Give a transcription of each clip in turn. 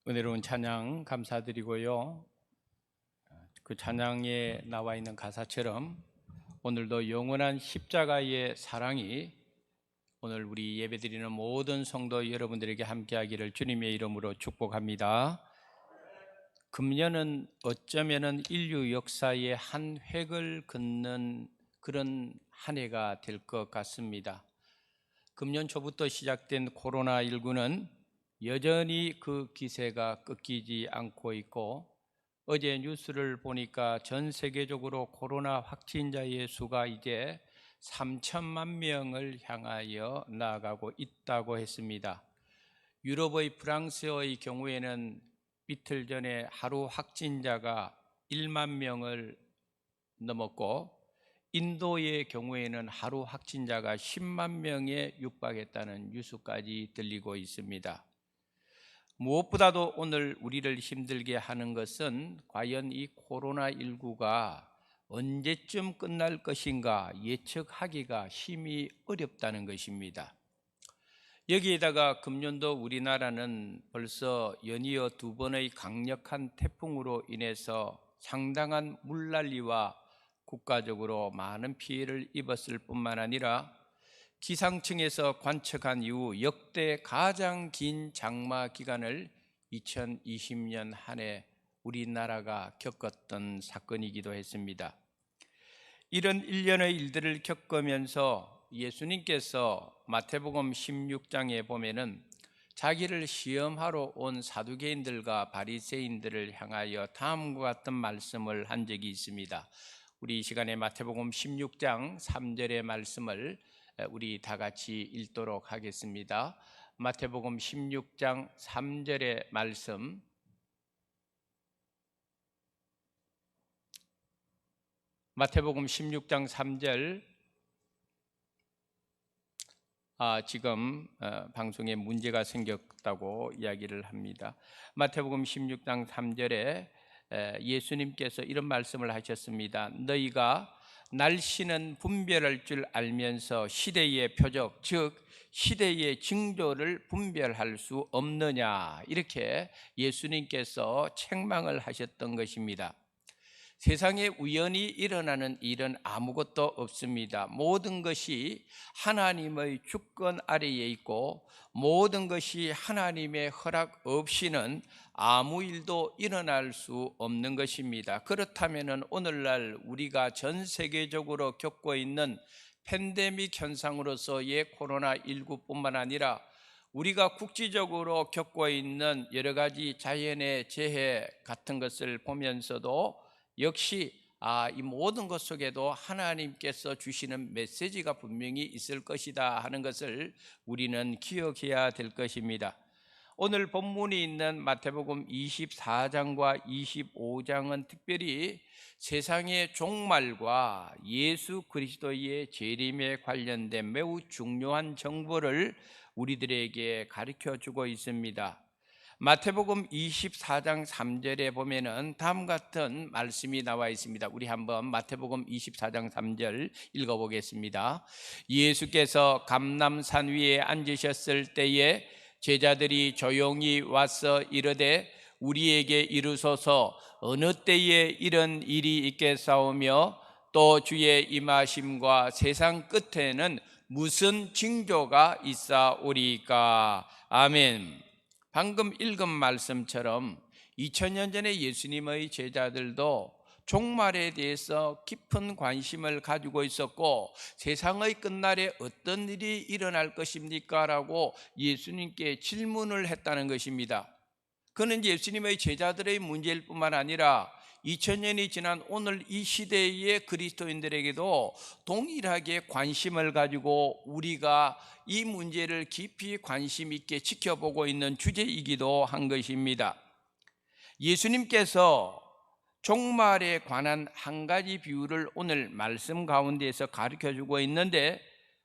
은혜로운 찬양 감사드리고요. 그 찬양에 나와 있는 가사처럼 오늘도 영원한 십자가의 사랑이 오늘 우리 예배드리는 모든 성도 여러분들에게 함께하기를 주님의 이름으로 축복합니다. 금년은 어쩌면은 인류 역사의 한 획을 긋는 그런 한 해가 될 것 같습니다. 금년 초부터 시작된 코로나19는 여전히 그 기세가 꺾이지 않고 있고, 어제 뉴스를 보니까 전 세계적으로 코로나 확진자의 수가 이제 3천만 명을 향하여 나아가고 있다고 했습니다. 유럽의 프랑스의 경우에는 이틀 전에 하루 확진자가 1만 명을 넘었고, 인도의 경우에는 하루 확진자가 10만 명에 육박했다는 뉴스까지 들리고 있습니다. 무엇보다도 오늘 우리를 힘들게 하는 것은 과연 이 코로나19가 언제쯤 끝날 것인가 예측하기가 힘이 어렵다는 것입니다. 여기에다가 금년도 우리나라는 벌써 연이어 2번의 강력한 태풍으로 인해서 상당한 물난리와 국가적으로 많은 피해를 입었을 뿐만 아니라 기상청에서 관측한 이후 역대 가장 긴 장마 기간을 2020년 한 해 우리나라가 겪었던 사건이기도 했습니다. 이런 일련의 일들을 겪으면서 예수님께서 마태복음 16장에 보면은 자기를 시험하러 온 사두개인들과 바리새인들을 향하여 다음과 같은 말씀을 한 적이 있습니다. 우리 이 시간에 마태복음 16장 3절의 말씀을 우리 다 같이 읽도록 하겠습니다. 마태복음 16장 3절의 말씀, 마태복음 16장 3절. 지금 방송에 문제가 생겼다고 이야기를 합니다. 마태복음 16장 3절에 예수님께서 이런 말씀을 하셨습니다. 너희가 날씨는 분별할 줄 알면서 시대의 표적, 즉 시대의 징조를 분별할 수 없느냐, 이렇게 예수님께서 책망을 하셨던 것입니다. 세상에 우연히 일어나는 일은 아무것도 없습니다. 모든 것이 하나님의 주권 아래에 있고 모든 것이 하나님의 허락 없이는 아무 일도 일어날 수 없는 것입니다. 그렇다면 오늘날 우리가 전 세계적으로 겪고 있는 팬데믹 현상으로서의 코로나19뿐만 아니라 우리가 국지적으로 겪고 있는 여러 가지 자연의 재해 같은 것을 보면서도 역시 이 모든 것 속에도 하나님께서 주시는 메시지가 분명히 있을 것이다 하는 것을 우리는 기억해야 될 것입니다. 오늘 본문이 있는 마태복음 24장과 25장은 특별히 세상의 종말과 예수 그리스도의 재림에 관련된 매우 중요한 정보를 우리들에게 가르쳐 주고 있습니다. 마태복음 24장 3절에 보면은 다음 같은 말씀이 나와 있습니다. 우리 한번 마태복음 24장 3절 읽어보겠습니다. 예수께서 감람산 위에 앉으셨을 때에 제자들이 조용히 와서 이르되 우리에게 이르소서 어느 때에 이런 일이 있겠사오며 또 주의 임하심과 세상 끝에는 무슨 징조가 있사오리까. 아멘. 방금 읽은 말씀처럼 2000년 전에 예수님의 제자들도 종말에 대해서 깊은 관심을 가지고 있었고 세상의 끝날에 어떤 일이 일어날 것입니까? 라고 예수님께 질문을 했다는 것입니다. 그는 예수님의 제자들의 문제일 뿐만 아니라 2000년이 지난 오늘 이 시대의 그리스도인들에게도 동일하게 관심을 가지고 우리가 이 문제를 깊이 관심 있게 지켜보고 있는 주제이기도 한 것입니다. 예수님께서 종말에 관한 한 가지 비유를 오늘 말씀 가운데에서 가르쳐주고 있는데,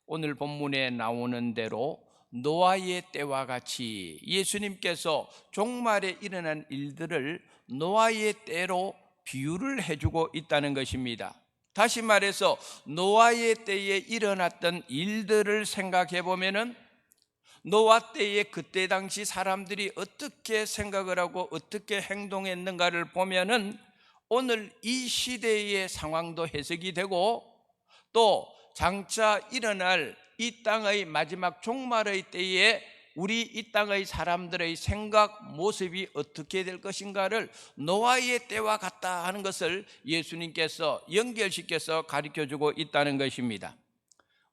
오늘 본문에 나오는 대로 노아의 때와 같이 예수님께서 종말에 일어난 일들을 노아의 때로 비유를 해주고 있다는 것입니다. 다시 말해서 노아의 때에 일어났던 일들을 생각해 보면은 노아 때에 그때 당시 사람들이 어떻게 생각을 하고 어떻게 행동했는가를 보면은 오늘 이 시대의 상황도 해석이 되고, 또 장차 일어날 이 땅의 마지막 종말의 때에 우리 이 땅의 사람들의 생각, 모습이 어떻게 될 것인가를 노아의 때와 같다 하는 것을 예수님께서 연결시켜서 가르쳐주고 있다는 것입니다.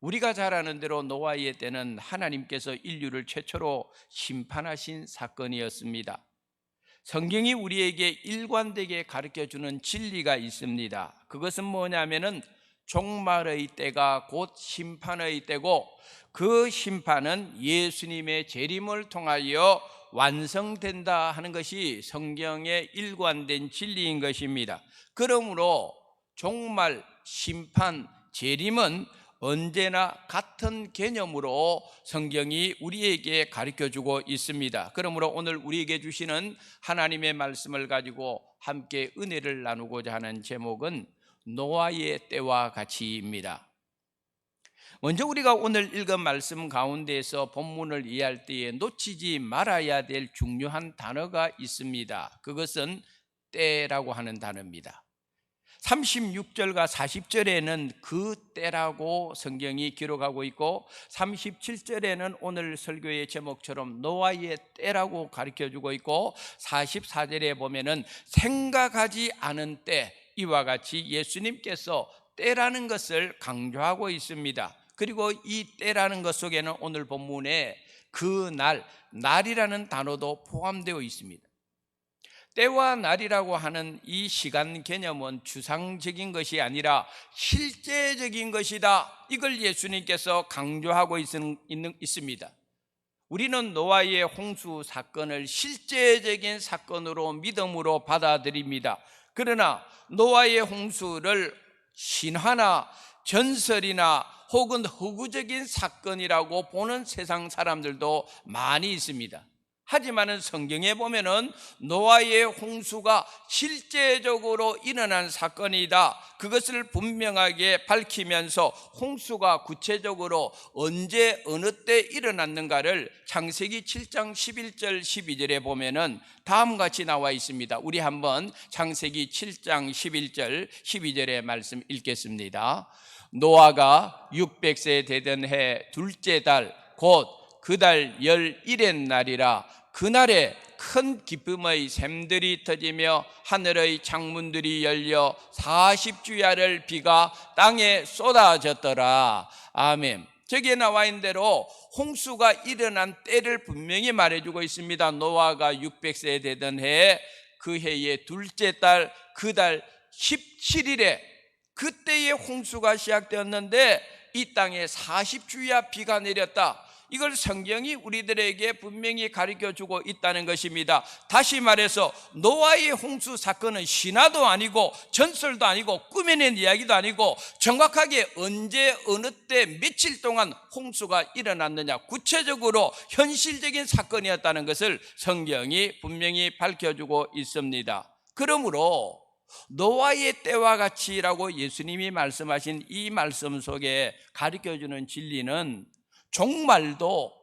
우리가 잘 아는 대로 노아의 때는 하나님께서 인류를 최초로 심판하신 사건이었습니다. 성경이 우리에게 일관되게 가르쳐주는 진리가 있습니다. 그것은 뭐냐면은 종말의 때가 곧 심판의 때고, 그 심판은 예수님의 재림을 통하여 완성된다 하는 것이 성경의 일관된 진리인 것입니다. 그러므로 종말, 심판, 재림은 언제나 같은 개념으로 성경이 우리에게 가르쳐주고 있습니다. 그러므로 오늘 우리에게 주시는 하나님의 말씀을 가지고 함께 은혜를 나누고자 하는 제목은 노아의 때와 같이입니다. 먼저 우리가 오늘 읽은 말씀 가운데에서 본문을 이해할 때에 놓치지 말아야 될 중요한 단어가 있습니다. 그것은 때라고 하는 단어입니다. 36절과 40절에는 그 때라고 성경이 기록하고 있고, 37절에는 오늘 설교의 제목처럼 노아의 때라고 가르쳐주고 있고, 44절에 보면은 생각하지 않은 때, 이와 같이 예수님께서 때라는 것을 강조하고 있습니다. 그리고 이 때라는 것 속에는 오늘 본문에 그 날, 날이라는 단어도 포함되어 있습니다. 때와 날이라고 하는 이 시간 개념은 추상적인 것이 아니라 실제적인 것이다, 이걸 예수님께서 강조하고 있습니다. 우리는 노아의 홍수 사건을 실제적인 사건으로 믿음으로 받아들입니다. 그러나 노아의 홍수를 신화나 전설이나 혹은 허구적인 사건이라고 보는 세상 사람들도 많이 있습니다. 하지만은 성경에 보면은 노아의 홍수가 실제적으로 일어난 사건이다, 그것을 분명하게 밝히면서 홍수가 구체적으로 언제 어느 때 일어났는가를 창세기 7장 11절 12절에 보면은 다음과 같이 나와 있습니다. 우리 한번 창세기 7장 11절 12절의 말씀 읽겠습니다. 노아가 600세 되던 해 둘째 달 곧 그 달 11의 날이라. 그날에 큰 기쁨의 샘들이 터지며 하늘의 창문들이 열려 40주야를 비가 땅에 쏟아졌더라. 아멘. 저기에 나와 있는 대로 홍수가 일어난 때를 분명히 말해주고 있습니다. 노아가 600세 되던 해에 그 해의 둘째 달 그 달 17일에 그때의 홍수가 시작되었는데 이 땅에 40주야 비가 내렸다. 이걸 성경이 우리들에게 분명히 가르쳐주고 있다는 것입니다. 다시 말해서 노아의 홍수 사건은 신화도 아니고 전설도 아니고 꾸며낸 이야기도 아니고 정확하게 언제 어느 때 며칠 동안 홍수가 일어났느냐, 구체적으로 현실적인 사건이었다는 것을 성경이 분명히 밝혀주고 있습니다. 그러므로 노아의 때와 같이라고 예수님이 말씀하신 이 말씀 속에 가르쳐주는 진리는 종말도,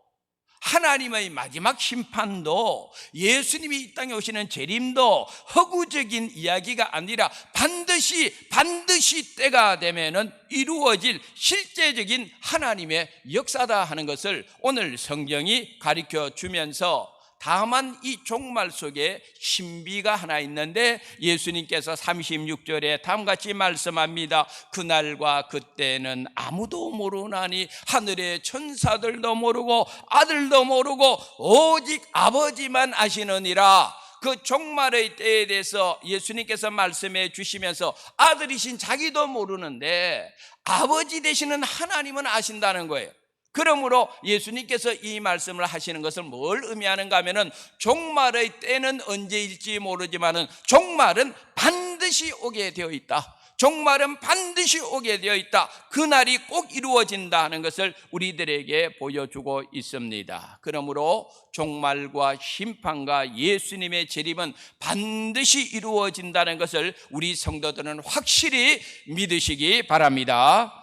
하나님의 마지막 심판도, 예수님이 이 땅에 오시는 재림도 허구적인 이야기가 아니라 반드시 때가 되면은 이루어질 실제적인 하나님의 역사다 하는 것을 오늘 성경이 가르쳐 주면서, 다만 이 종말 속에 신비가 하나 있는데 예수님께서 36절에 다음같이 말씀합니다. 그날과 그때는 아무도 모르나니 하늘의 천사들도 모르고 아들도 모르고 오직 아버지만 아시느니라. 그 종말의 때에 대해서 예수님께서 말씀해 주시면서 아들이신 자기도 모르는데 아버지 되시는 하나님은 아신다는 거예요. 그러므로 예수님께서 이 말씀을 하시는 것을 뭘 의미하는가 하면은 종말의 때는 언제일지 모르지만은 종말은 반드시 오게 되어 있다. 종말은 반드시 오게 되어 있다. 그날이 꼭 이루어진다 하는 것을 우리들에게 보여주고 있습니다. 그러므로 종말과 심판과 예수님의 재림은 반드시 이루어진다는 것을 우리 성도들은 확실히 믿으시기 바랍니다.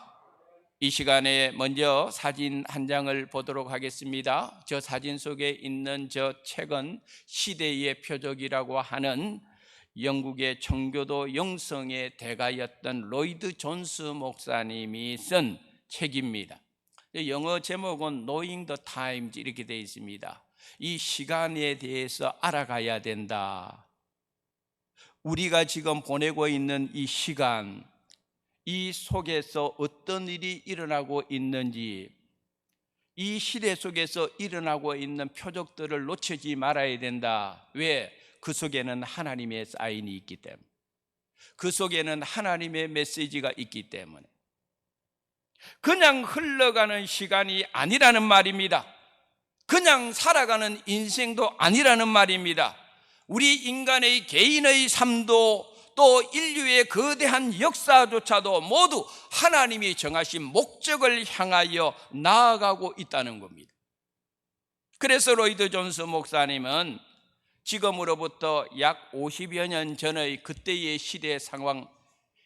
이 시간에 먼저 사진 한 장을 보도록 하겠습니다. 저 사진 속에 있는 저 책은 시대의 표적이라고 하는 영국의 청교도 영성의 대가였던 로이드 존스 목사님이 쓴 책입니다. 영어 제목은 Knowing the Times 이렇게 되어 있습니다. 이 시간에 대해서 알아가야 된다. 우리가 지금 보내고 있는 이 시간, 이 속에서 어떤 일이 일어나고 있는지, 이 시대 속에서 일어나고 있는 표적들을 놓치지 말아야 된다. 왜? 그 속에는 하나님의 사인이 있기 때문에, 그 속에는 하나님의 메시지가 있기 때문에. 그냥 흘러가는 시간이 아니라는 말입니다. 그냥 살아가는 인생도 아니라는 말입니다. 우리 인간의 개인의 삶도 또 인류의 거대한 역사조차도 모두 하나님이 정하신 목적을 향하여 나아가고 있다는 겁니다. 그래서 로이드 존스 목사님은 지금으로부터 약 50여 년 전의 그때의 시대 상황,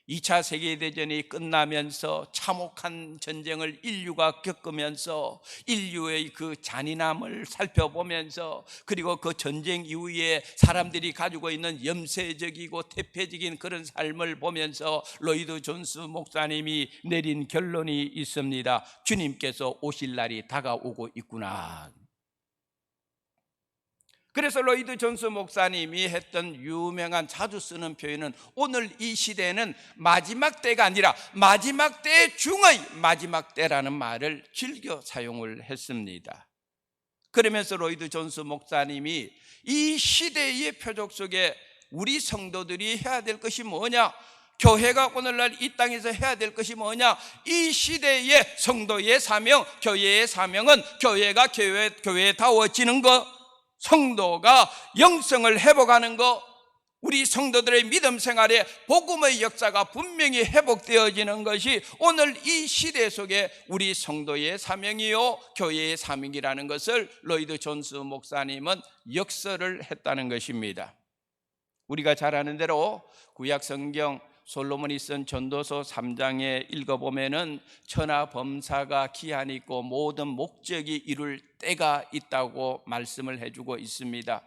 2차 세계대전이 끝나면서 참혹한 전쟁을 인류가 겪으면서 인류의 그 잔인함을 살펴보면서, 그리고 그 전쟁 이후에 사람들이 가지고 있는 염세적이고 태폐적인 그런 삶을 보면서 로이드 존스 목사님이 내린 결론이 있습니다. 주님께서 오실 날이 다가오고 있구나. 그래서 로이드 존스 목사님이 했던 유명한 자주 쓰는 표현은 오늘 이 시대는 마지막 때가 아니라 마지막 때 중의 마지막 때라는 말을 즐겨 사용을 했습니다. 그러면서 로이드 존스 목사님이 이 시대의 표적 속에 우리 성도들이 해야 될 것이 뭐냐, 교회가 오늘날 이 땅에서 해야 될 것이 뭐냐, 이 시대의 성도의 사명, 교회의 사명은 교회가 교회다워지는 것, 성도가 영성을 회복하는 것, 우리 성도들의 믿음 생활에 복음의 역사가 분명히 회복되어지는 것이 오늘 이 시대 속에 우리 성도의 사명이요 교회의 사명이라는 것을 로이드 존스 목사님은 역설을 했다는 것입니다. 우리가 잘 아는 대로 구약 성경 솔로몬이 쓴 전도서 3장에 읽어보면은 천하 범사가 기한이 있고 모든 목적이 이룰 때가 있다고 말씀을 해주고 있습니다.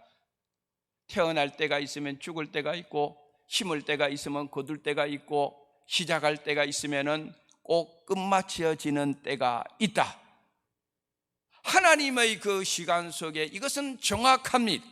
태어날 때가 있으면 죽을 때가 있고, 심을 때가 있으면 거둘 때가 있고, 시작할 때가 있으면은 꼭 끝마쳐지는 때가 있다. 하나님의 그 시간 속에 이것은 정확합니다.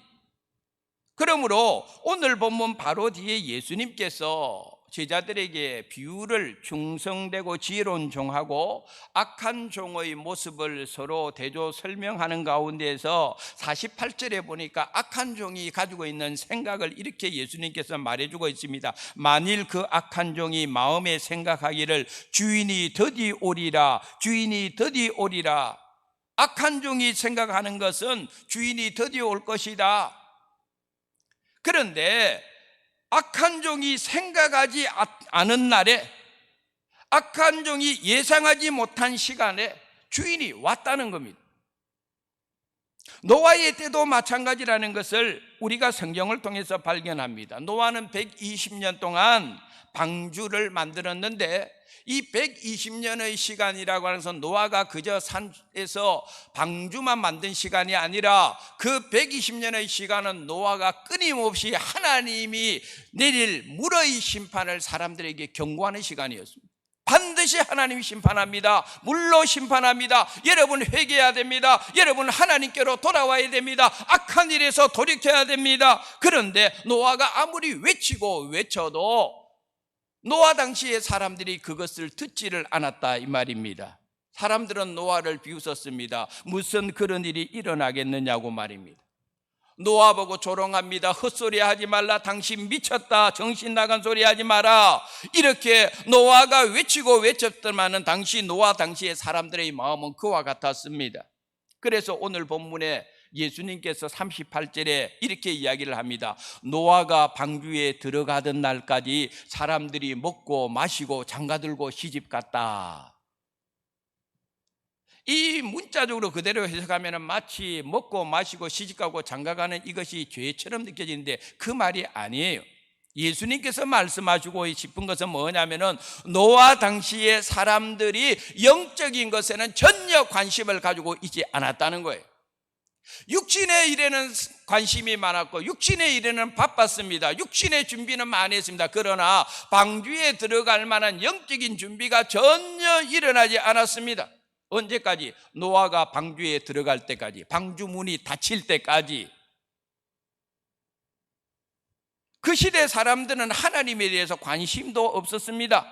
그러므로 오늘 본문 바로 뒤에 예수님께서 제자들에게 비유를 중성되고 지혜로운 종하고 악한 종의 모습을 서로 대조 설명하는 가운데에서 48절에 보니까 악한 종이 가지고 있는 생각을 이렇게 예수님께서 말해주고 있습니다. 만일 그 악한 종이 마음에 생각하기를 주인이 더디 오리라, 주인이 더디 오리라. 악한 종이 생각하는 것은 주인이 더디 올 것이다. 그런데 악한 종이 생각하지 않은 날에, 악한 종이 예상하지 못한 시간에 주인이 왔다는 겁니다. 노아의 때도 마찬가지라는 것을 우리가 성경을 통해서 발견합니다. 노아는 120년 동안 방주를 만들었는데 이 120년의 시간이라고 하는 것은 노아가 그저 산에서 방주만 만든 시간이 아니라 그 120년의 시간은 노아가 끊임없이 하나님이 내릴 물의 심판을 사람들에게 경고하는 시간이었습니다. 반드시 하나님이 심판합니다. 물로 심판합니다. 여러분 회개해야 됩니다. 여러분 하나님께로 돌아와야 됩니다. 악한 일에서 돌이켜야 됩니다. 그런데 노아가 아무리 외치고 외쳐도 노아 당시의 사람들이 그것을 듣지를 않았다 이 말입니다. 사람들은 노아를 비웃었습니다. 무슨 그런 일이 일어나겠느냐고 말입니다. 노아 보고 조롱합니다. 헛소리 하지 말라, 당신 미쳤다, 정신 나간 소리 하지 마라. 이렇게 노아가 외치고 외쳤더만은 노아 당시의 사람들의 마음은 그와 같았습니다. 그래서 오늘 본문에 예수님께서 38절에 이렇게 이야기를 합니다. 노아가 방주에 들어가던 날까지 사람들이 먹고 마시고 장가들고 시집갔다. 이 문자적으로 그대로 해석하면 마치 먹고 마시고 시집가고 장가가는 이것이 죄처럼 느껴지는데 그 말이 아니에요. 예수님께서 말씀하시고 싶은 것은 뭐냐면은 노아 당시의 사람들이 영적인 것에는 전혀 관심을 가지고 있지 않았다는 거예요. 육신의 일에는 관심이 많았고 육신의 일에는 바빴습니다. 육신의 준비는 많이 했습니다. 그러나 방주에 들어갈 만한 영적인 준비가 전혀 일어나지 않았습니다. 언제까지? 노아가 방주에 들어갈 때까지, 방주 문이 닫힐 때까지. 그 시대 사람들은 하나님에 대해서 관심도 없었습니다.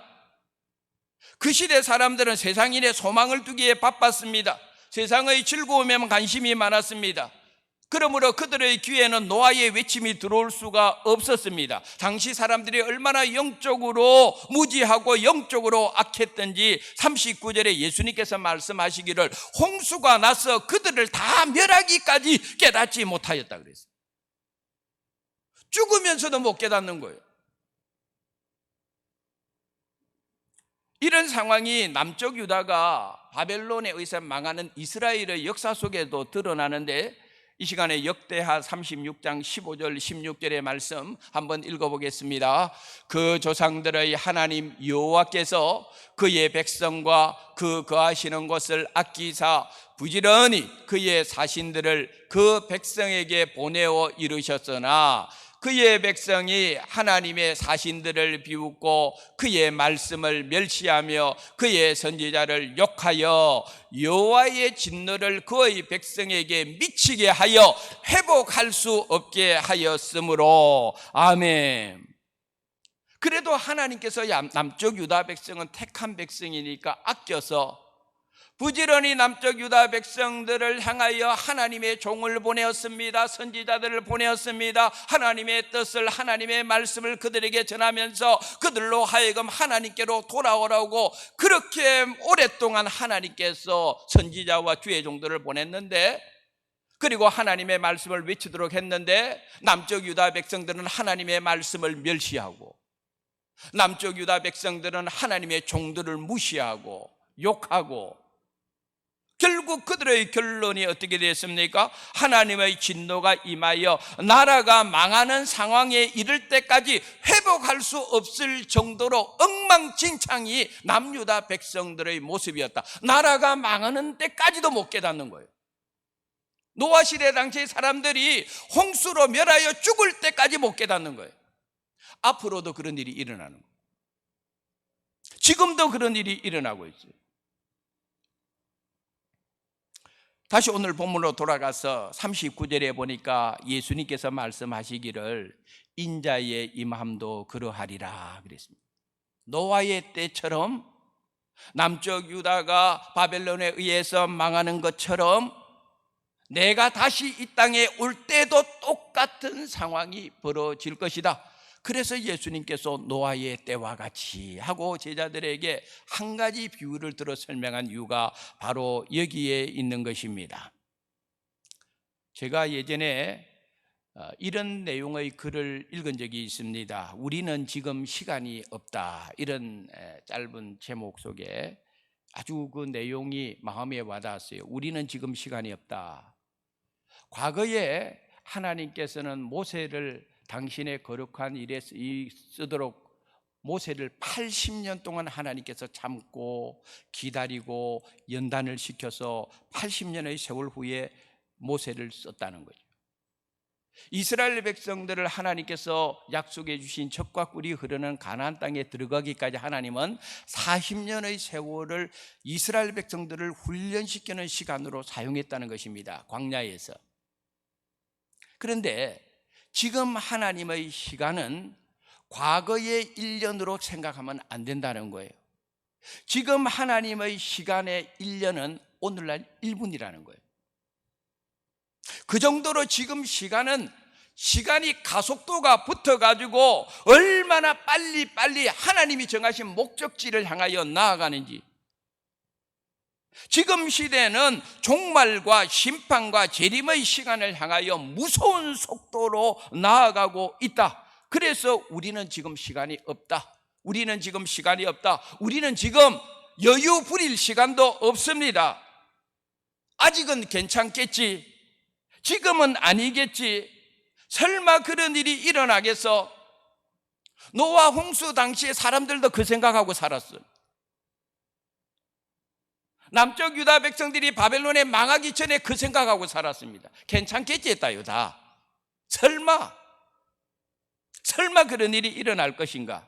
그 시대 사람들은 세상 일에 소망을 두기에 바빴습니다. 세상의 즐거움에만 관심이 많았습니다. 그러므로 그들의 귀에는 노아의 외침이 들어올 수가 없었습니다. 당시 사람들이 얼마나 영적으로 무지하고 영적으로 악했던지 39절에 예수님께서 말씀하시기를 홍수가 나서 그들을 다 멸하기까지 깨닫지 못하였다 그랬어요. 죽으면서도 못 깨닫는 거예요. 이런 상황이 남쪽 유다가 바벨론에 의해서 망하는 이스라엘의 역사 속에도 드러나는데, 이 시간에 역대하 36장 15절 16절의 말씀 한번 읽어보겠습니다. 그 조상들의 하나님 여호와께서 그의 백성과 그 거하시는 곳을 아끼사 부지런히 그의 사신들을 그 백성에게 보내어 이루셨으나 그의 백성이 하나님의 사신들을 비웃고 그의 말씀을 멸시하며 그의 선지자를 욕하여 여호와의 진노를 그의 백성에게 미치게 하여 회복할 수 없게 하였으므로. 아멘. 그래도 하나님께서 남쪽 유다 백성은 택한 백성이니까 아껴서 부지런히 남쪽 유다 백성들을 향하여 하나님의 종을 보내었습니다. 선지자들을 보내었습니다. 하나님의 뜻을, 하나님의 말씀을 그들에게 전하면서 그들로 하여금 하나님께로 돌아오라고 그렇게 오랫동안 하나님께서 선지자와 주의 종들을 보냈는데, 그리고 하나님의 말씀을 외치도록 했는데, 남쪽 유다 백성들은 하나님의 말씀을 멸시하고 남쪽 유다 백성들은 하나님의 종들을 무시하고 욕하고, 결국 그들의 결론이 어떻게 됐습니까? 하나님의 진노가 임하여 나라가 망하는 상황에 이를 때까지 회복할 수 없을 정도로 엉망진창이 남유다 백성들의 모습이었다. 나라가 망하는 때까지도 못 깨닫는 거예요. 노아 시대 당시 사람들이 홍수로 멸하여 죽을 때까지 못 깨닫는 거예요. 앞으로도 그런 일이 일어나는 거예요. 지금도 그런 일이 일어나고 있어요. 다시 오늘 본문으로 돌아가서 39절에 보니까 예수님께서 말씀하시기를 인자의 임함도 그러하리라 그랬습니다. 노아의 때처럼 남쪽 유다가 바벨론에 의해서 망하는 것처럼 내가 다시 이 땅에 올 때도 똑같은 상황이 벌어질 것이다. 그래서 예수님께서 노아의 때와 같이 하고 제자들에게 한 가지 비유를 들어 설명한 이유가 바로 여기에 있는 것입니다. 제가 예전에 이런 내용의 글을 읽은 적이 있습니다. 우리는 지금 시간이 없다, 이런 짧은 제목 속에 아주 그 내용이 마음에 와닿았어요. 우리는 지금 시간이 없다. 과거에 하나님께서는 모세를 당신의 거룩한 일에 쓰도록 모세를 80년 동안 하나님께서 참고 기다리고 연단을 시켜서 80년의 세월 후에 모세를 썼다는 거죠. 이스라엘 백성들을 하나님께서 약속해 주신 젖과 꿀이 흐르는 가나안 땅에 들어가기까지 하나님은 40년의 세월을 이스라엘 백성들을 훈련시키는 시간으로 사용했다는 것입니다. 광야에서. 그런데 지금 하나님의 시간은 과거의 1년으로 생각하면 안 된다는 거예요. 지금 하나님의 시간의 1년은 오늘날 1분이라는 거예요. 그 정도로 지금 시간이 가속도가 붙어가지고 얼마나 빨리 하나님이 정하신 목적지를 향하여 나아가는지. 지금 시대는 종말과 심판과 재림의 시간을 향하여 무서운 속도로 나아가고 있다. 그래서 우리는 지금 시간이 없다. 우리는 지금 시간이 없다. 우리는 지금 여유 부릴 시간도 없습니다. 아직은 괜찮겠지. 지금은 아니겠지. 설마 그런 일이 일어나겠어? 노아 홍수 당시에 사람들도 그 생각하고 살았어요. 남쪽 유다 백성들이 바벨론에 망하기 전에 그 생각하고 살았습니다. 괜찮겠지 했다 유다. 설마 그런 일이 일어날 것인가?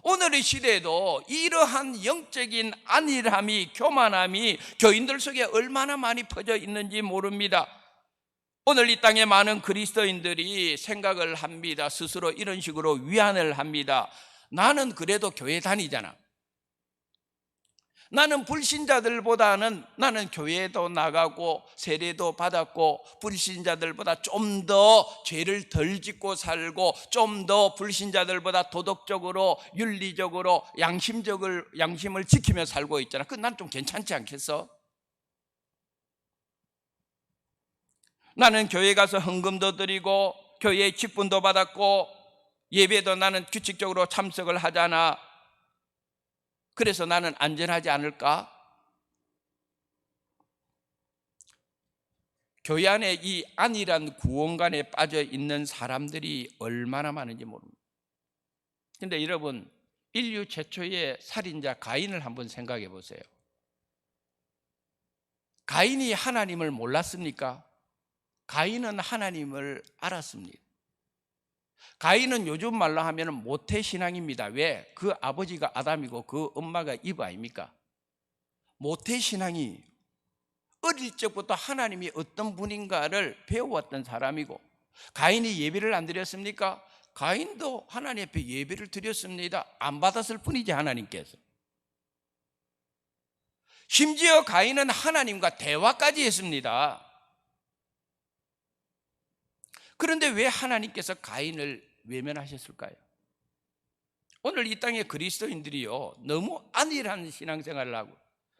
오늘의 시대에도 이러한 영적인 안일함이, 교만함이 교인들 속에 얼마나 많이 퍼져 있는지 모릅니다. 오늘 이 땅에 많은 그리스도인들이 생각을 합니다. 스스로 이런 식으로 위안을 합니다. 나는 그래도 교회 다니잖아. 나는 불신자들보다는 나는 교회도 나가고 세례도 받았고 불신자들보다 좀 더 죄를 덜 짓고 살고 좀 더 불신자들보다 도덕적으로 윤리적으로 양심을 지키며 살고 있잖아. 그 난 좀 괜찮지 않겠어? 나는 교회 가서 헌금도 드리고 교회에 직분도 받았고 예배도 나는 규칙적으로 참석을 하잖아. 그래서 나는 안전하지 않을까? 교회 안에 이 안일한 구원관에 빠져 있는 사람들이 얼마나 많은지 모릅니다. 그런데 여러분, 인류 최초의 살인자 가인을 한번 생각해 보세요. 가인이 하나님을 몰랐습니까? 가인은 하나님을 알았습니다. 가인은 요즘 말로 하면 모태신앙입니다. 왜? 그 아버지가 아담이고 그 엄마가 이브 아닙니까? 모태신앙이 어릴 적부터 하나님이 어떤 분인가를 배워왔던 사람이고, 가인이 예배를 안 드렸습니까? 가인도 하나님 앞에 예배를 드렸습니다. 안 받았을 뿐이지 하나님께서. 심지어 가인은 하나님과 대화까지 했습니다. 그런데 왜 하나님께서 가인을 외면하셨을까요? 오늘 이 땅의 그리스도인들이요, 너무 안일한 신앙생활을 하고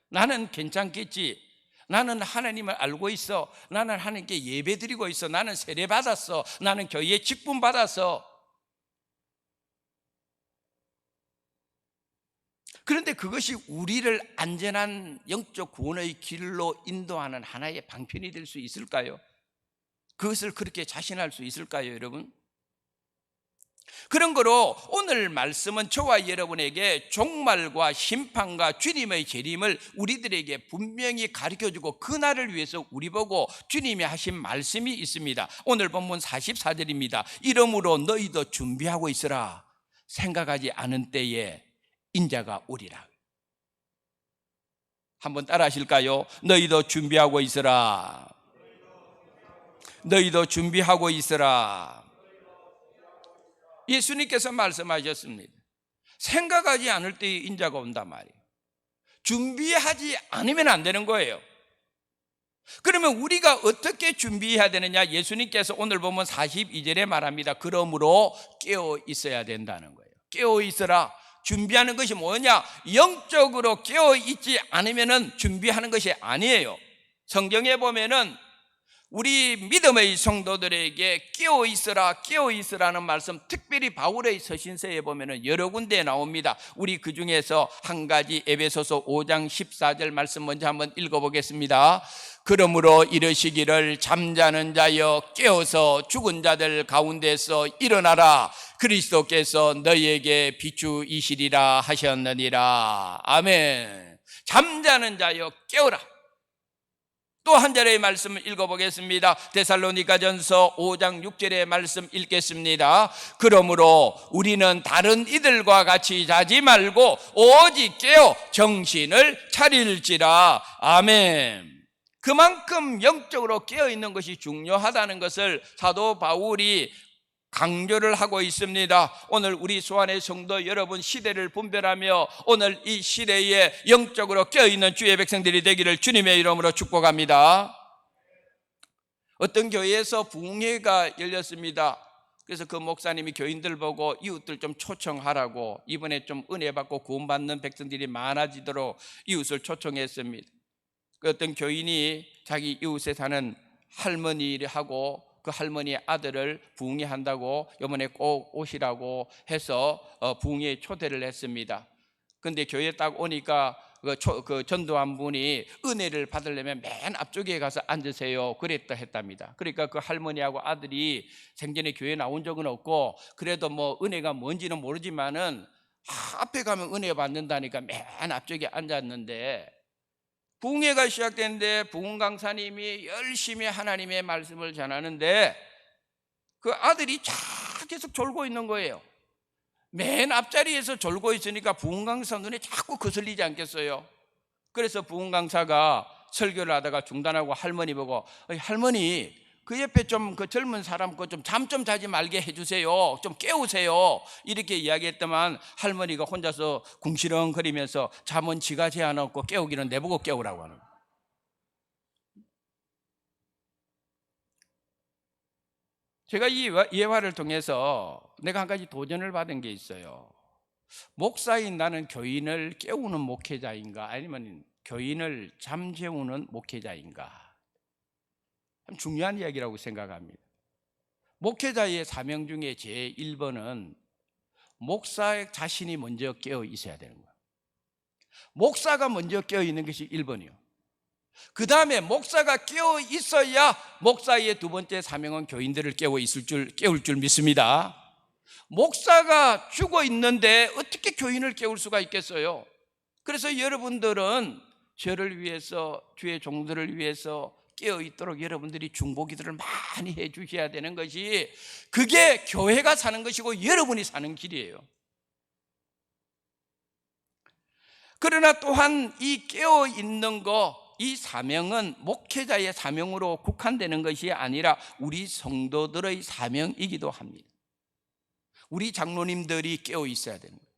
나는 괜찮겠지, 나는 하나님을 알고 있어, 나는 하나님께 예배드리고 있어, 나는 세례 받았어, 나는 교회에 직분 받았어. 그런데 그것이 우리를 안전한 영적 구원의 길로 인도하는 하나의 방편이 될 수 있을까요? 그것을 그렇게 자신할 수 있을까요, 여러분? 그런 거로 오늘 말씀은 저와 여러분에게 종말과 심판과 주님의 재림을 우리들에게 분명히 가르쳐주고 그날을 위해서 우리 보고 주님이 하신 말씀이 있습니다. 오늘 본문 44절입니다. 이러므로 너희도 준비하고 있으라. 생각하지 않은 때에 인자가 오리라. 한번 따라 하실까요? 너희도 준비하고 있으라. 너희도 준비하고 있으라. 예수님께서 말씀하셨습니다. 생각하지 않을 때에 인자가 온단 말이에요. 준비하지 않으면 안 되는 거예요. 그러면 우리가 어떻게 준비해야 되느냐? 예수님께서 오늘 보면 42절에 말합니다. 그러므로 깨어 있어야 된다는 거예요. 깨어 있으라. 준비하는 것이 뭐냐? 영적으로 깨어 있지 않으면 준비하는 것이 아니에요. 성경에 보면은 우리 믿음의 성도들에게 깨어 있으라는 말씀, 특별히 바울의 서신서에 보면 여러 군데에 나옵니다. 우리 그 중에서 한 가지, 에베소서 5장 14절 말씀 먼저 한번 읽어보겠습니다. 그러므로 이르시기를 잠자는 자여 깨어서 죽은 자들 가운데서 일어나라. 그리스도께서 너희에게 비추이시리라 하셨느니라. 아멘. 잠자는 자여 깨어라. 또 한 자리의 말씀을 읽어보겠습니다. 데살로니가전서 5장 6절의 말씀 읽겠습니다. 그러므로 우리는 다른 이들과 같이 자지 말고 오직 깨어 정신을 차릴지라. 아멘. 그만큼 영적으로 깨어있는 것이 중요하다는 것을 사도 바울이 강조를 하고 있습니다. 오늘 우리 소환의 성도 여러분, 시대를 분별하며 오늘 이 시대에 영적으로 깨어있는 주의 백성들이 되기를 주님의 이름으로 축복합니다. 어떤 교회에서 부흥회가 열렸습니다. 그래서 그 목사님이 교인들 보고 이웃들 좀 초청하라고, 이번에 좀 은혜 받고 구원받는 백성들이 많아지도록 이웃을 초청했습니다. 그 어떤 교인이 자기 이웃에 사는 할머니하고 그 할머니의 아들을 부흥회 한다고 이번에 꼭 오시라고 해서 부흥회에 초대를 했습니다. 그런데 교회에 딱 오니까 그 전도한 분이 은혜를 받으려면 맨 앞쪽에 가서 앉으세요 그랬다 했답니다. 그러니까 그 할머니하고 아들이 생전에 교회 나온 적은 없고 그래도 뭐 은혜가 뭔지는 모르지만은 앞에 가면 은혜 받는다니까 맨 앞쪽에 앉았는데, 부흥회가 시작됐는데 부흥 강사님이 열심히 하나님의 말씀을 전하는데 그 아들이 계속 졸고 있는 거예요. 맨 앞자리에서 졸고 있으니까 부흥 강사 눈에 자꾸 거슬리지 않겠어요? 그래서 부흥 강사가 설교를 하다가 중단하고 할머니 보고, 할머니 그 옆에 좀 그 젊은 사람 거 좀 잠 좀 자지 말게 해주세요, 좀 깨우세요, 이렇게 이야기했더만 할머니가 혼자서 궁시렁거리면서 잠은 지가 재워놓고 깨우기는 내보고 깨우라고 하는 거예요. 제가 이 예화를 통해서 내가 한 가지 도전을 받은 게 있어요. 목사인 나는 교인을 깨우는 목회자인가, 아니면 교인을 잠재우는 목회자인가? 참 중요한 이야기라고 생각합니다. 목회자의 사명 중에 제1번은 목사 자신이 먼저 깨어 있어야 되는 거예요. 목사가 먼저 깨어 있는 것이 1번이요. 그 다음에 목사가 깨어 있어야 목사의 두 번째 사명은 교인들을 깨울 줄 믿습니다. 목사가 죽어 있는데 어떻게 교인을 깨울 수가 있겠어요? 그래서 여러분들은 저를 위해서, 주의 종들을 위해서 깨어 있도록 여러분들이 중보기도를 많이 해 주셔야 되는 것이, 그게 교회가 사는 것이고 여러분이 사는 길이에요. 그러나 또한 이 깨어 있는 거, 이 사명은 목회자의 사명으로 국한되는 것이 아니라 우리 성도들의 사명이기도 합니다. 우리 장로님들이 깨어 있어야 되는 거예요.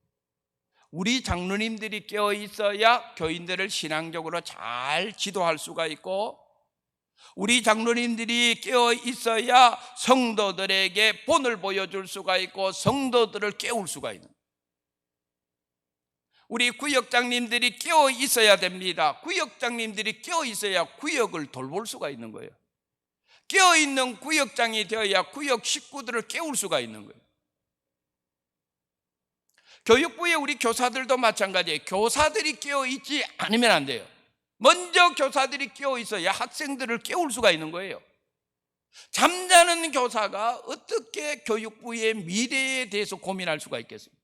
우리 장로님들이 깨어 있어야 교인들을 신앙적으로 잘 지도할 수가 있고, 우리 장로님들이 깨어 있어야 성도들에게 본을 보여줄 수가 있고 성도들을 깨울 수가 있는 거예요. 우리 구역장님들이 깨어 있어야 됩니다. 구역장님들이 깨어 있어야 구역을 돌볼 수가 있는 거예요. 깨어 있는 구역장이 되어야 구역 식구들을 깨울 수가 있는 거예요. 교육부의 우리 교사들도 마찬가지예요. 교사들이 깨어 있지 않으면 안 돼요. 먼저 교사들이 깨어 있어야 학생들을 깨울 수가 있는 거예요. 잠자는 교사가 어떻게 교육부의 미래에 대해서 고민할 수가 있겠어요?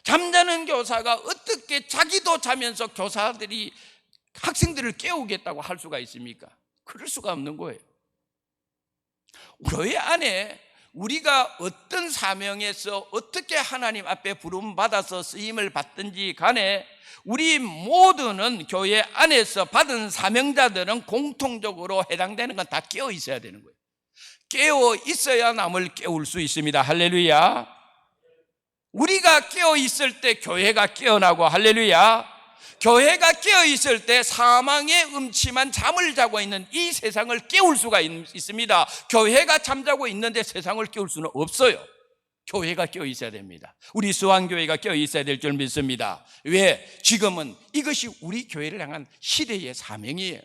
잠자는 교사가 어떻게 자기도 자면서 교사들이 학생들을 깨우겠다고 할 수가 있습니까? 그럴 수가 없는 거예요. 교회 안에 우리가 어떤 사명에서 어떻게 하나님 앞에 부름받아서 쓰임을 받든지 간에 우리 모두는 교회 안에서 받은 사명자들은 공통적으로 해당되는 건 다 깨어 있어야 되는 거예요. 깨어 있어야 남을 깨울 수 있습니다. 할렐루야. 우리가 깨어 있을 때 교회가 깨어나고, 할렐루야. 교회가 깨어 있을 때 사망의 음침한 잠을 자고 있는 이 세상을 깨울 수가 있습니다. 교회가 잠자고 있는데 세상을 깨울 수는 없어요. 교회가 깨어 있어야 됩니다. 우리 수완교회가 깨어 있어야 될 줄 믿습니다. 왜? 지금은 이것이 우리 교회를 향한 시대의 사명이에요.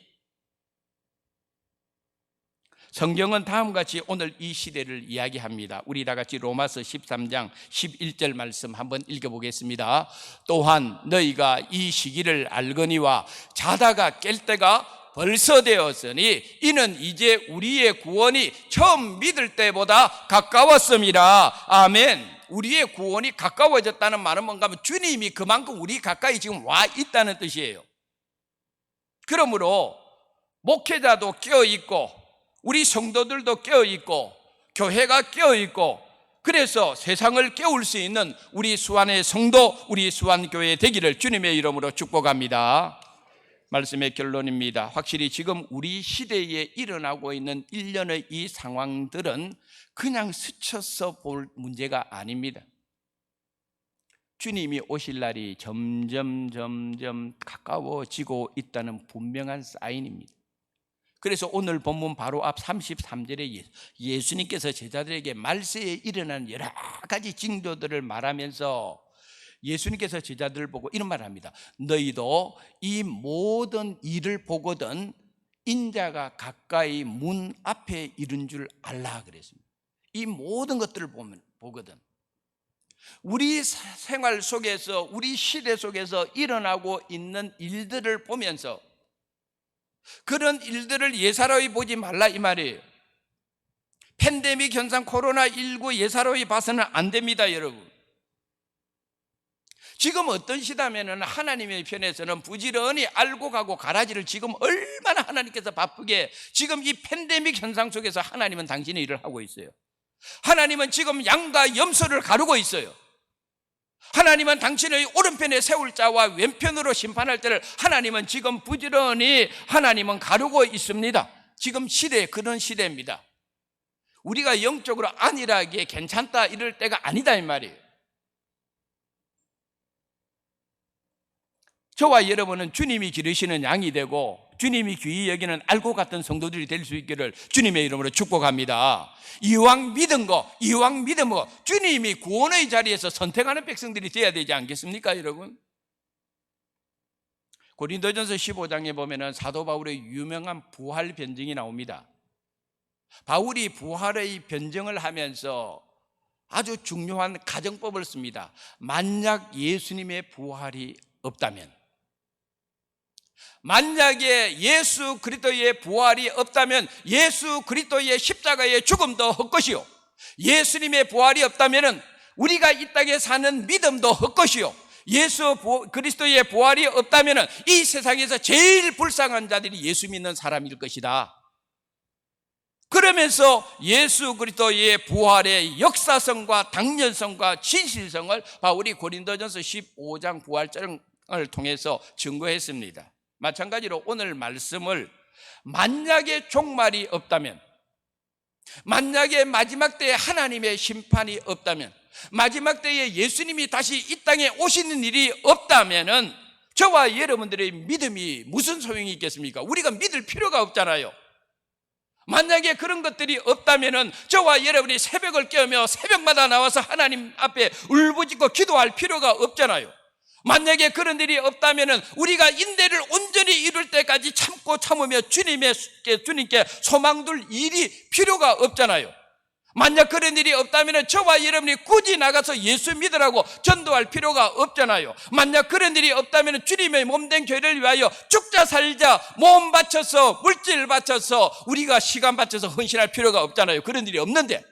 성경은 다음과 같이 오늘 이 시대를 이야기합니다. 우리 다 같이 로마서 13장 11절 말씀 한번 읽어보겠습니다. 또한 너희가 이 시기를 알거니와 자다가 깰 때가 벌써 되었으니 이는 이제 우리의 구원이 처음 믿을 때보다 가까웠음이라. 아멘. 우리의 구원이 가까워졌다는 말은 뭔가 하면 주님이 그만큼 우리 가까이 지금 와 있다는 뜻이에요. 그러므로 목회자도 깨어있고 우리 성도들도 깨어있고 교회가 깨어있고, 그래서 세상을 깨울 수 있는 우리 수완의 성도, 우리 수완교회 되기를 주님의 이름으로 축복합니다. 말씀의 결론입니다. 확실히 지금 우리 시대에 일어나고 있는 일련의 이 상황들은 그냥 스쳐서 볼 문제가 아닙니다. 주님이 오실 날이 점점 가까워지고 있다는 분명한 사인입니다. 그래서 오늘 본문 바로 앞 33절에 예수님께서 제자들에게 말세에 일어나는 여러 가지 징조들을 말하면서 예수님께서 제자들을 보고 이런 말을 합니다. 너희도 이 모든 일을 보거든 인자가 가까이 문 앞에 이른 줄 알라 그랬습니다. 이 모든 것들을 보거든 우리 생활 속에서, 우리 시대 속에서 일어나고 있는 일들을 보면서 그런 일들을 예사로이 보지 말라 이 말이에요. 팬데믹 현상 코로나19 예사로이 봐서는 안 됩니다, 여러분. 지금 어떤 시다면은 하나님의 편에서는 부지런히 알고 가고 가라지를 지금 얼마나 하나님께서 바쁘게 지금 이 팬데믹 현상 속에서 하나님은 당신의 일을 하고 있어요. 하나님은 지금 양과 염소를 가르고 있어요. 하나님은 당신의 오른편에 세울 자와 왼편으로 심판할 때를 하나님은 지금 부지런히 하나님은 가르고 있습니다. 지금 시대, 그런 시대입니다. 우리가 영적으로 안일하게 괜찮다 이럴 때가 아니다 이 말이에요. 저와 여러분은 주님이 기르시는 양이 되고 주님이 귀히 여기는 알고 같은 성도들이 될 수 있기를 주님의 이름으로 축복합니다. 이왕 믿은 거, 이왕 믿은 거 주님이 구원의 자리에서 선택하는 백성들이 되어야 되지 않겠습니까, 여러분? 고린도전서 15장에 보면은 사도 바울의 유명한 부활 변증이 나옵니다. 바울이 부활의 변증을 하면서 아주 중요한 가정법을 씁니다. 만약 예수님의 부활이 없다면, 만약에 예수 그리스도의 부활이 없다면 예수 그리스도의 십자가의 죽음도 헛것이요, 예수님의 부활이 없다면 우리가 이 땅에 사는 믿음도 헛것이요, 예수 그리스도의 부활이 없다면 이 세상에서 제일 불쌍한 자들이 예수 믿는 사람일 것이다. 그러면서 예수 그리스도의 부활의 역사성과 당연성과 진실성을 바울이 고린도전서 15장 부활절을 통해서 증거했습니다. 마찬가지로 오늘 말씀을 만약에 종말이 없다면, 만약에 마지막 때에 하나님의 심판이 없다면, 마지막 때에 예수님이 다시 이 땅에 오시는 일이 없다면 저와 여러분들의 믿음이 무슨 소용이 있겠습니까? 우리가 믿을 필요가 없잖아요. 만약에 그런 것들이 없다면 저와 여러분이 새벽을 깨우며 새벽마다 나와서 하나님 앞에 울부짖고 기도할 필요가 없잖아요. 만약에 그런 일이 없다면 우리가 인내를 온전히 이룰 때까지 참고 참으며 주님께 소망둘 일이 필요가 없잖아요. 만약 그런 일이 없다면 저와 여러분이 굳이 나가서 예수 믿으라고 전도할 필요가 없잖아요. 만약 그런 일이 없다면 주님의 몸된 교회를 위하여 죽자 살자 몸 바쳐서 물질 바쳐서 우리가 시간 바쳐서 헌신할 필요가 없잖아요. 그런 일이 없는데,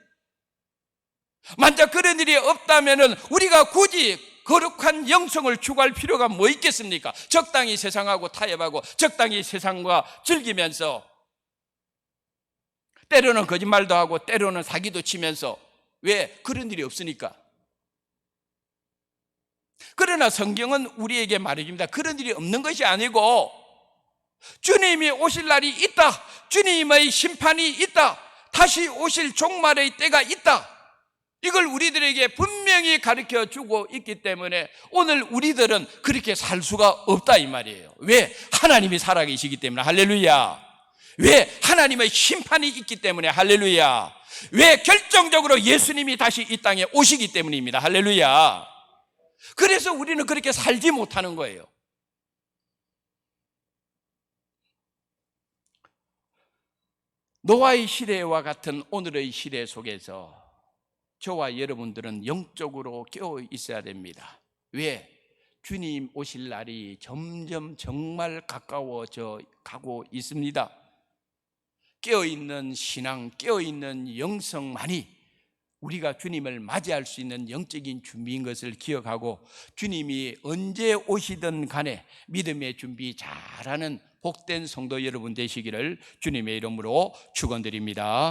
만약 그런 일이 없다면 우리가 굳이 거룩한 영성을 추구할 필요가 뭐 있겠습니까? 적당히 세상하고 타협하고 적당히 세상과 즐기면서 때로는 거짓말도 하고 때로는 사기도 치면서, 왜? 그런 일이 없으니까. 그러나 성경은 우리에게 말해줍니다. 그런 일이 없는 것이 아니고 주님이 오실 날이 있다, 주님의 심판이 있다, 다시 오실 종말의 때가 있다, 이걸 우리들에게 분명히 가르쳐 주고 있기 때문에 오늘 우리들은 그렇게 살 수가 없다 이 말이에요. 왜? 하나님이 살아계시기 때문에. 할렐루야. 왜? 하나님의 심판이 있기 때문에. 할렐루야. 왜? 결정적으로 예수님이 다시 이 땅에 오시기 때문입니다. 할렐루야. 그래서 우리는 그렇게 살지 못하는 거예요. 노아의 시대와 같은 오늘의 시대 속에서 저와 여러분들은 영적으로 깨어 있어야 됩니다. 왜? 주님 오실 날이 점점 정말 가까워져 가고 있습니다. 깨어있는 신앙, 깨어있는 영성만이 우리가 주님을 맞이할 수 있는 영적인 준비인 것을 기억하고 주님이 언제 오시든 간에 믿음의 준비 잘하는 복된 성도 여러분 되시기를 주님의 이름으로 축원드립니다.